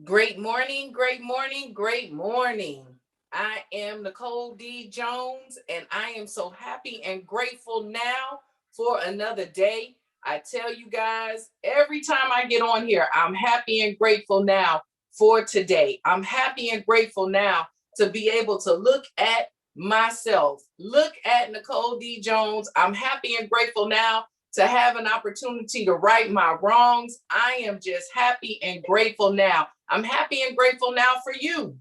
Great morning, great morning, great morning. I am Nicole D. Jones, and I am so happy and grateful now for another day. I tell you guys, every time I get on here, I'm happy and grateful now for today. I'm happy and grateful now to be able to look at myself, look at Nicole D. Jones. I'm happy and grateful now to have an opportunity to right my wrongs. I am just happy and grateful now. I'm happy and grateful now for you.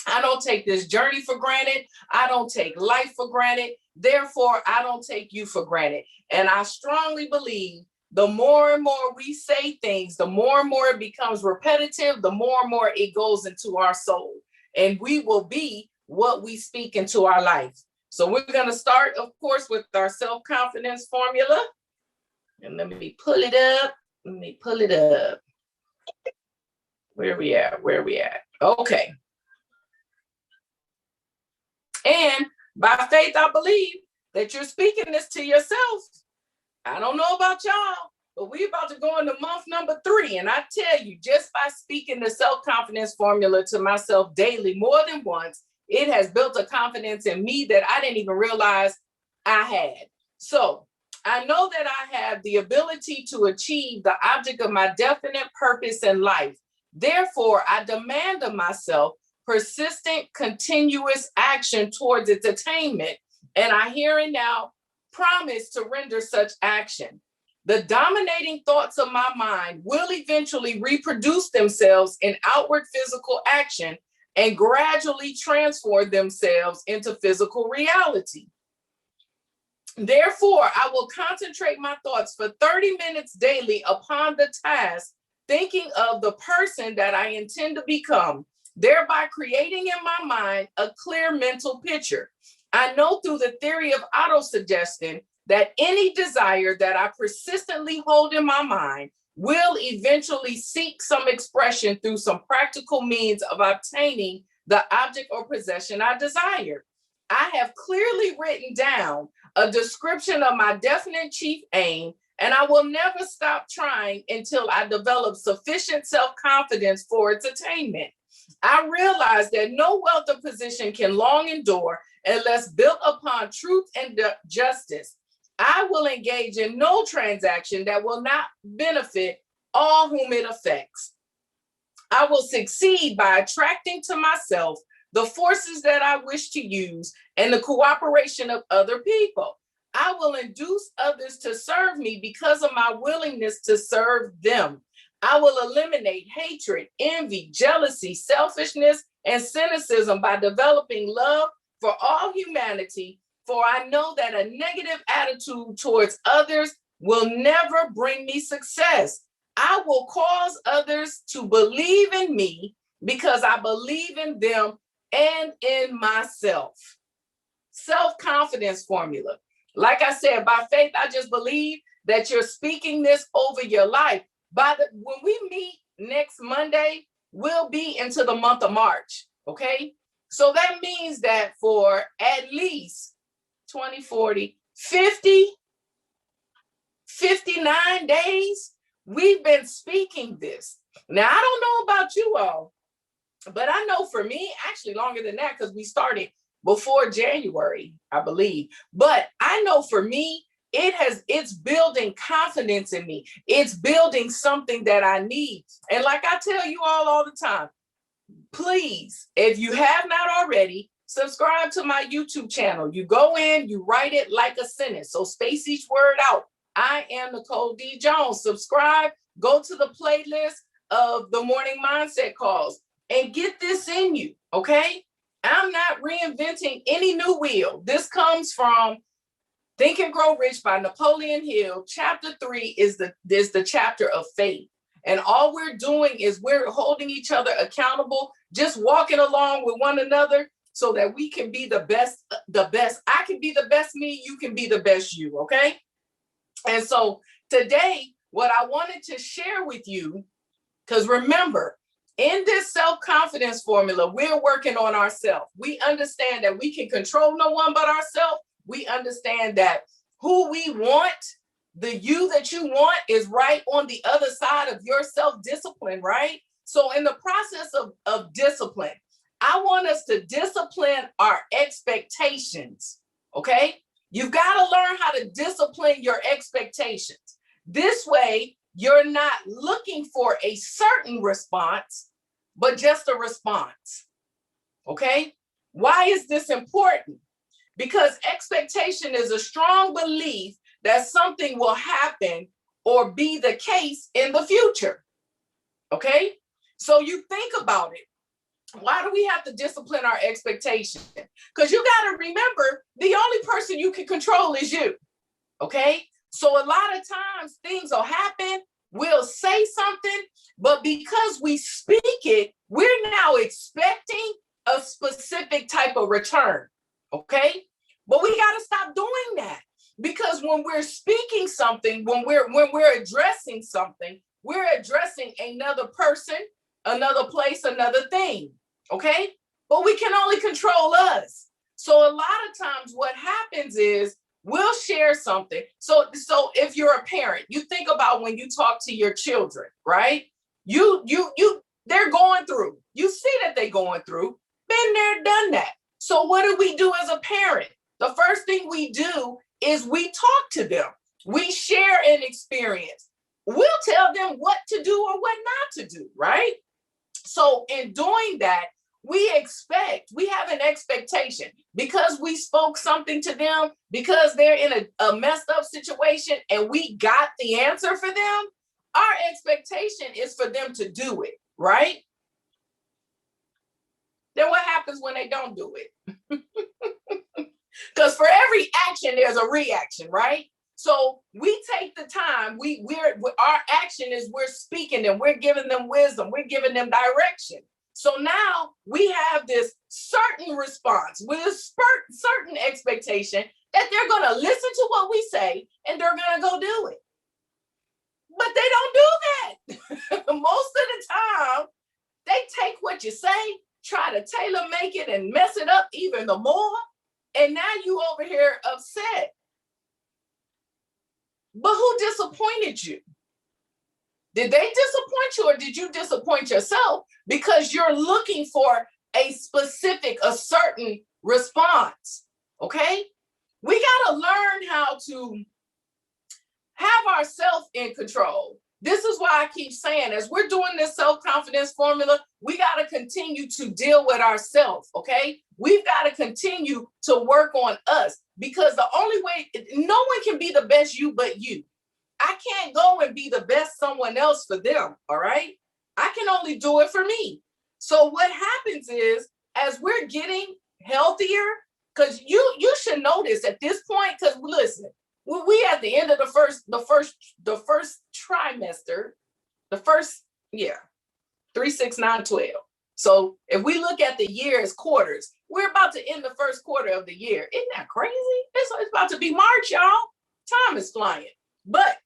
I don't take this journey for granted. I don't take life for granted. Therefore, I don't take you for granted. And I strongly believe the more and more we say things, the more and more it becomes repetitive, the more and more it goes into our soul. And we will be what we speak into our life. So we're going to start, of course, with our self-confidence formula. And let me pull it up. Let me pull it up. Where we at? Where we at? Okay. And by faith, I believe that you're speaking this to yourself. I don't know about y'all, but we're about to go into month number 3. And I tell you, just by speaking the self-confidence formula to myself daily more than once, it has built a confidence in me that I didn't even realize I had. So I know that I have the ability to achieve the object of my definite purpose in life. Therefore, I demand of myself persistent, continuous action towards its attainment. And I here and now promise to render such action. The dominating thoughts of my mind will eventually reproduce themselves in outward physical action and gradually transform themselves into physical reality. Therefore, I will concentrate my thoughts for 30 minutes daily upon the task, thinking of the person that I intend to become, thereby creating in my mind a clear mental picture. I know through the theory of autosuggestion that any desire that I persistently hold in my mind will eventually seek some expression through some practical means of obtaining the object or possession I desire. I have clearly written down a description of my definite chief aim, and I will never stop trying until I develop sufficient self-confidence for its attainment. I realize that no wealth or position can long endure unless built upon truth and justice. I will engage in no transaction that will not benefit all whom it affects. I will succeed by attracting to myself the forces that I wish to use and the cooperation of other people. I will induce others to serve me because of my willingness to serve them. I will eliminate hatred, envy, jealousy, selfishness, and cynicism by developing love for all humanity, for I know that a negative attitude towards others will never bring me success. I will cause others to believe in me because I believe in them and in myself. Self-confidence formula. Like I said, by faith, I just believe that you're speaking this over your life. When we meet next Monday, we'll be into the month of March, okay? So that means that for at least 20, 40, 50, 59 days, we've been speaking this. Now, I don't know about you all, but I know for me, actually longer than that, because we started before January, I believe. But I know for me, it's building confidence in me. It's building something that I need. And like I tell you all the time, please, if you have not already, subscribe to my YouTube channel. You go in, you write it like a sentence. So space each word out. I am Nicole D. Jones. Subscribe, go to the playlist of the morning mindset calls and get this in you, okay? I'm not reinventing any new wheel. This comes from Think and Grow Rich by Napoleon Hill. Chapter 3 is the chapter of faith. And all we're doing is we're holding each other accountable, just walking along with one another so that we can be the best. I can be the best me, you can be the best you, okay? And so today, what I wanted to share with you, because remember, in this self-confidence formula, we're working on ourselves. We understand that we can control no one but ourselves. We understand that who we want, the you that you want, is right on the other side of your self-discipline, right? So in the process of discipline, I want us to discipline our expectations, okay? You've got to learn how to discipline your expectations. This way, you're not looking for a certain response, but just a response, okay? Why is this important? Because expectation is a strong belief that something will happen or be the case in the future, okay? So you think about it. Why do we have to discipline our expectation? Because you got to remember, the only person you can control is you, okay? So a lot of times things will happen, we'll say something, but because we speak it, we're now expecting a specific type of return, okay? But we got to stop doing that, because when we're speaking something, when we're addressing something, we're addressing another person, another place, another thing, okay? But we can only control us. So a lot of times what happens is we'll share something. So if you're a parent, you think about when you talk to your children, right? They're going through. You see that they're going through. Been there, done that. So what do we do as a parent? The first thing we do is we talk to them. We share an experience. We'll tell them what to do or what not to do, right? So in doing that, we have an expectation, because we spoke something to them, because they're in a messed up situation and we got the answer for them, our expectation is for them to do it, right? Then what happens when they don't do it? Because for every action, there's a reaction, right? So we take the time, our action is we're speaking them, we're giving them wisdom, we're giving them direction. So now we have this certain response with a certain expectation that they're going to listen to what we say and they're going to go do it. But they don't do that. Most of the time, they take what you say, try to tailor make it and mess it up even the more. And now you over here upset. But who disappointed you? Did they disappoint you, or did you disappoint yourself because you're looking for a certain response? Okay? We got to learn how to have ourselves in control. This is why I keep saying, as we're doing this self-confidence formula, we got to continue to deal with ourselves, okay? We've got to continue to work on us, because the only way, no one can be the best you but you. I can't go and be the best someone else for them, all right? I can only do it for me. So what happens is, as we're getting healthier, because you should notice at this point, because listen, we at the end of the first trimester, 3, 6, 9, 12. So if we look at the year as quarters, we're about to end the first quarter of the year. Isn't that crazy? It's about to be March, y'all. Time is flying. But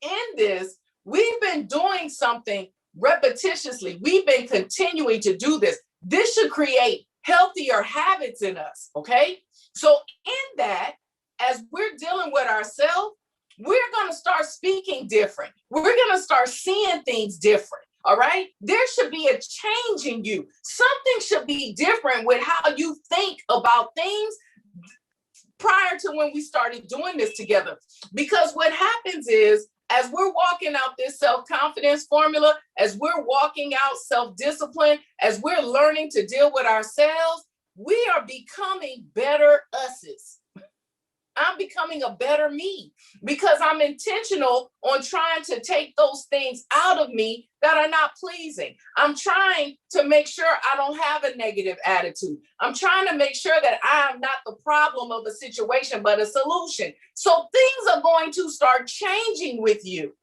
in this, we've been doing something repetitiously. We've been continuing to do this. This should create healthier habits in us, okay? So in that, as we're dealing with ourselves, we're going to start speaking different. We're going to start seeing things different. All right. There should be a change in you. Something should be different with how you think about things prior to when we started doing this together. Because what happens is, as we're walking out this self-confidence formula, as we're walking out self-discipline, as we're learning to deal with ourselves, we are becoming better us's. I'm becoming a better me, because I'm intentional on trying to take those things out of me that are not pleasing. I'm trying to make sure I don't have a negative attitude. I'm trying to make sure that I am not the problem of a situation, but a solution. So things are going to start changing with you.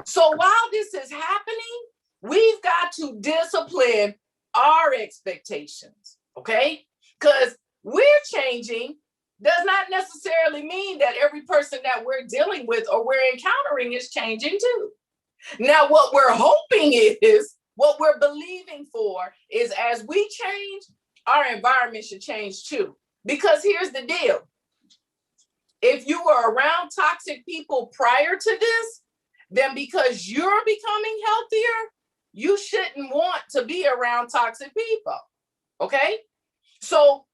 So while this is happening, we've got to discipline our expectations, okay? Because we're changing does not necessarily mean that every person that we're dealing with or we're encountering is changing too. Now, what we're hoping is, what we're believing for is, as we change, our environment should change too. Because here's the deal. If you were around toxic people prior to this, then because you're becoming healthier, you shouldn't want to be around toxic people. Okay? So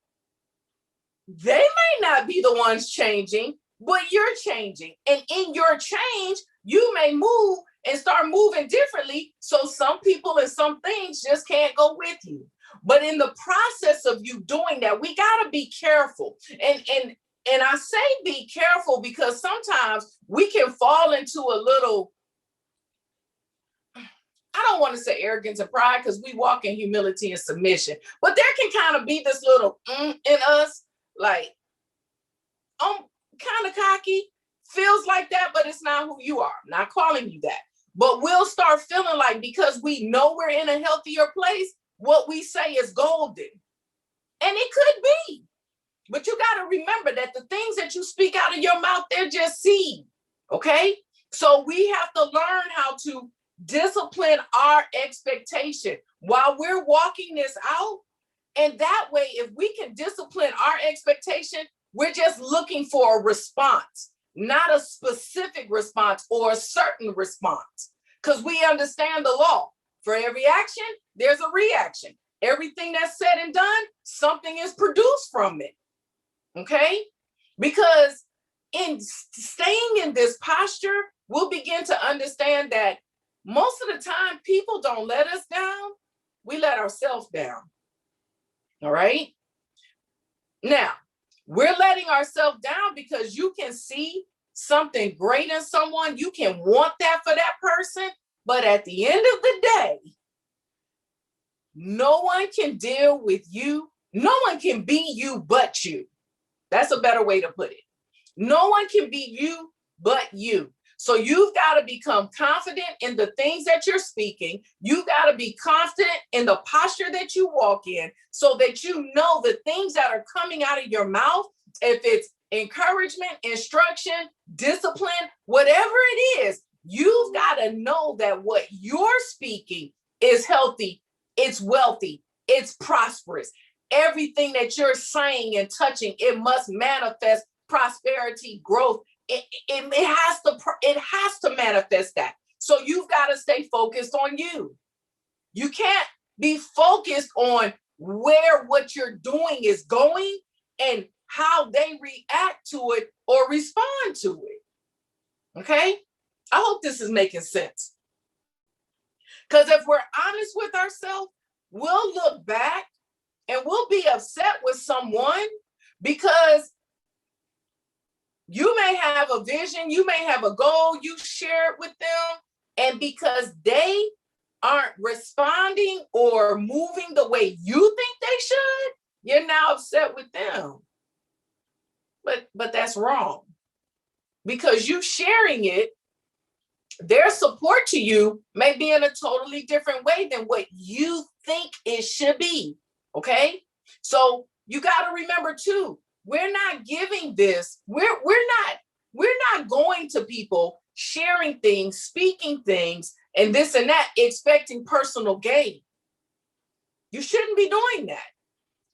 they may not be the ones changing, but you're changing. And in your change, you may move and start moving differently. So some people and some things just can't go with you. But in the process of you doing that, we got to be careful. And I say be careful because sometimes we can fall into a little, I don't want to say arrogance and pride because we walk in humility and submission, but there can kind of be this little in us, like, I'm kind of cocky, feels like that, but it's not who you are. I'm not calling you that. But we'll start feeling like because we know we're in a healthier place, what we say is golden. And it could be. But you got to remember that the things that you speak out of your mouth, they're just seed. Okay? So we have to learn how to discipline our expectation while we're walking this out. And that way, if we can discipline our expectation, we're just looking for a response, not a specific response or a certain response, because we understand the law. For every action, there's a reaction. Everything that's said and done, something is produced from it. Okay? Because in staying in this posture, we'll begin to understand that most of the time, people don't let us down. We let ourselves down. All right? Now, we're letting ourselves down because you can see something great in someone. You can want that for that person. But at the end of the day, no one can deal with you. No one can be you but you. That's a better way to put it. No one can be you but you. So you've got to become confident in the things that you're speaking. You've got to be confident in the posture that you walk in so that you know the things that are coming out of your mouth, if it's encouragement, instruction, discipline, whatever it is, you've got to know that what you're speaking is healthy, it's wealthy, it's prosperous. Everything that you're saying and touching, it must manifest prosperity, growth. It has to manifest that. So you've got to stay focused on you. You can't be focused on where what you're doing is going and how they react to it or respond to it. Okay? I hope this is making sense. Because if we're honest with ourselves, we'll look back and we'll be upset with someone because you may have a vision, you may have a goal, you share it with them, and because they aren't responding or moving the way you think they should, you're now upset with them. But that's wrong. Because you sharing it, their support to you may be in a totally different way than what you think it should be. Okay? So you got to remember too, we're not giving this, we're not going to people sharing things, speaking things, and this and that, expecting personal gain. You shouldn't be doing that.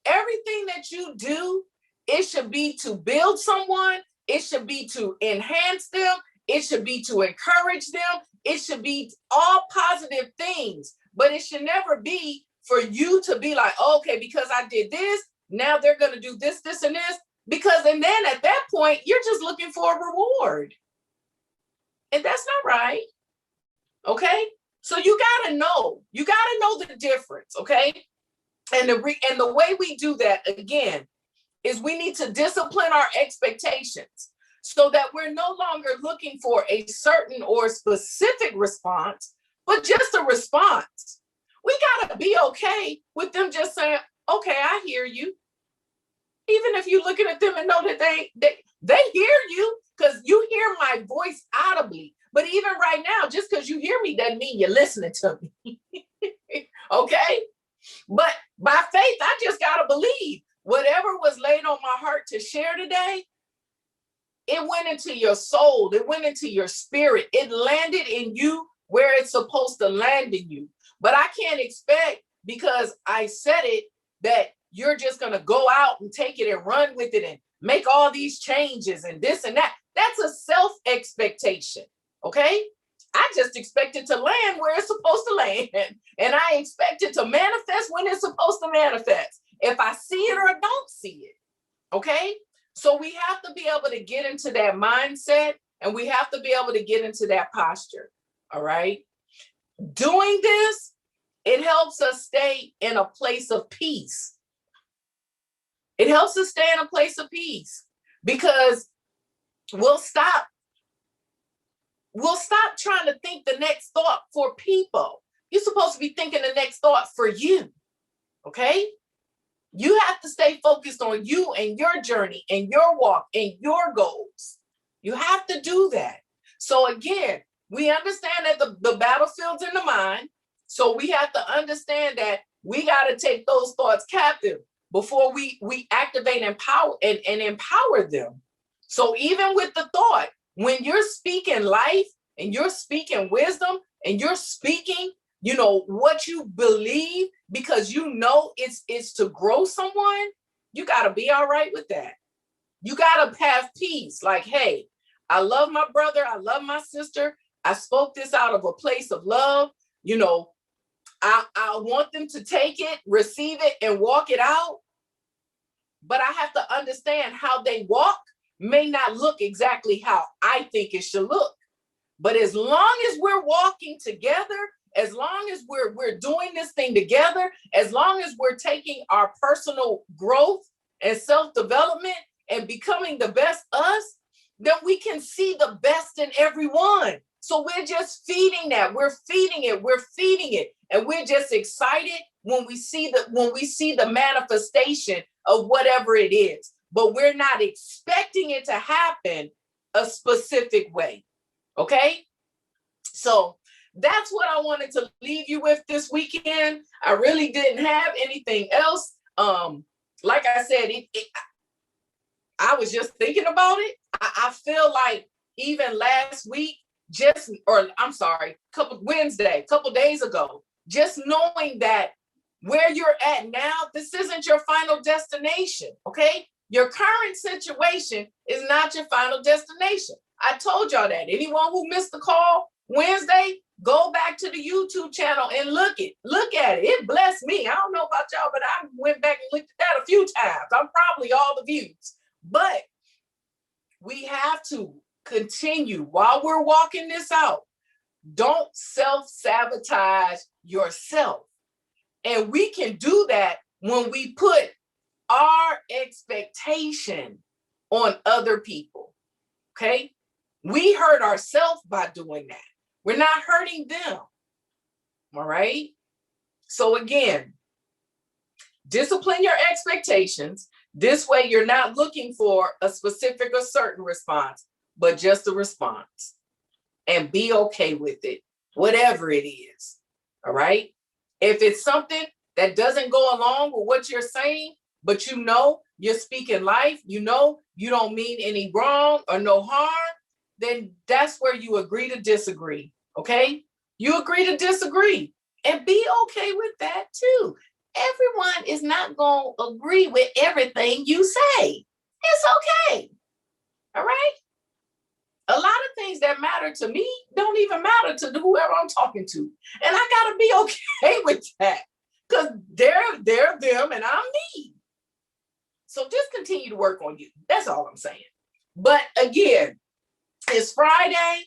Everything that you do, it should be to build someone, it should be to enhance them, it should be to encourage them, it should be all positive things, but it should never be for you to be like, okay, because I did this, now they're going to do this, this, and this. Because, and then at that point, you're just looking for a reward. And that's not right. Okay? So you got to know the difference. Okay? And the way we do that, again, is we need to discipline our expectations so that we're no longer looking for a certain or specific response, but just a response. We got to be okay with them just saying, okay, I hear you. Even if you're looking at them and know that they hear you, because you hear my voice audibly. But even right now, just because you hear me doesn't mean you're listening to me. Okay? But by faith, I just got to believe whatever was laid on my heart to share today, it went into your soul. It went into your spirit. It landed in you where it's supposed to land in you. But I can't expect, because I said it, that you're just going to go out and take it and run with it and make all these changes and this and that. That's a self-expectation, okay? I just expect it to land where it's supposed to land. And I expect it to manifest when it's supposed to manifest. If I see it or don't see it. Okay? So we have to be able to get into that mindset, and we have to be able to get into that posture. All right? Doing this, it helps us stay in a place of peace. It helps us stay in a place of peace because we'll stop trying to think the next thought for people. You're supposed to be thinking the next thought for you. Okay? You have to stay focused on you and your journey and your walk and your goals. You have to do that. So again, we understand that the battlefield's in the mind. So we have to understand that we got to take those thoughts captive before we activate and empower them. So even with the thought, when you're speaking life and you're speaking wisdom and you're speaking, what you believe, because it's to grow someone, you got to be all right with that. You got to have peace. Like, hey, I love my brother. I love my sister. I spoke this out of a place of love. I want them to take it, receive it, and walk it out. But I have to understand how they walk may not look exactly how I think it should look. But as long as we're walking together, as long as we're doing this thing together, as long as we're taking our personal growth and self-development and becoming the best us, then we can see the best in everyone. So we're just feeding that. We're feeding it. And we're just excited when we see the manifestation of whatever it is. But we're not expecting it to happen a specific way. Okay? So that's what I wanted to leave you with this weekend. I really didn't have anything else. Like I said, I was just thinking about it. I feel like even last week, couple days ago, just knowing that where you're at now, this isn't your final destination, okay? Your current situation is not your final destination. I told y'all that. Anyone who missed the call Wednesday, go back to the YouTube channel and look at it. It blessed me. I don't know about y'all, but I went back and looked at that a few times. I'm probably all the views. But we have to continue while we're walking this out. Don't self-sabotage yourself. And we can do that when we put our expectation on other people. Okay? We hurt ourselves by doing that. We're not hurting them. All right? So again, discipline your expectations. This way you're not looking for a specific or certain response, but just a response. And be okay with it, whatever it is. All right? If it's something that doesn't go along with what you're saying, but you're speaking life, you don't mean any wrong or no harm, then that's where you agree to disagree. Okay? You agree to disagree and be okay with that too. Everyone is not going to agree with everything you say. It's okay. All right? A lot of things that matter to me don't even matter to whoever I'm talking to. And I got to be okay with that because they're them and I'm me. So just continue to work on you. That's all I'm saying. But again, it's Friday.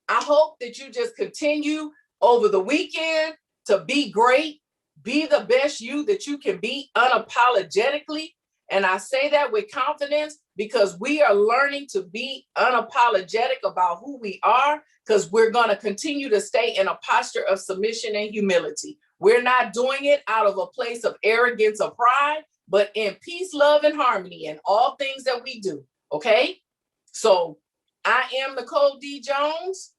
I hope that you just continue over the weekend to be great, be the best you that you can be unapologetically. And I say that with confidence because we are learning to be unapologetic about who we are because we're going to continue to stay in a posture of submission and humility. We're not doing it out of a place of arrogance or pride, but in peace, love, and harmony in all things that we do. Okay? So I am Nicole D. Jones.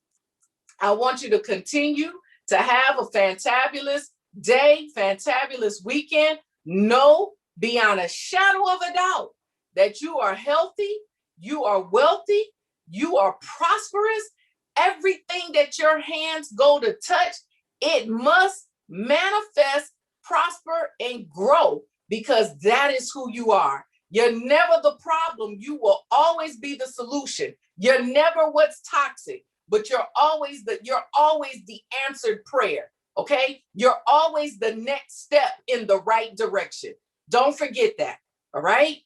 I want you to continue to have a fantabulous day, fantabulous weekend. Know beyond a shadow of a doubt that you are healthy, you are wealthy, you are prosperous. Everything that your hands go to touch, it must manifest, prosper, and grow because that is who you are. You're never the problem. You will always be the solution. You're never what's toxic. but you're always the answered prayer. Okay? You're always the next step in the right direction. Don't forget that. All right?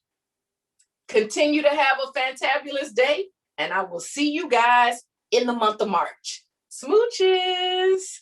Continue to have a fantabulous day, and I will see you guys in the month of March. Smooches.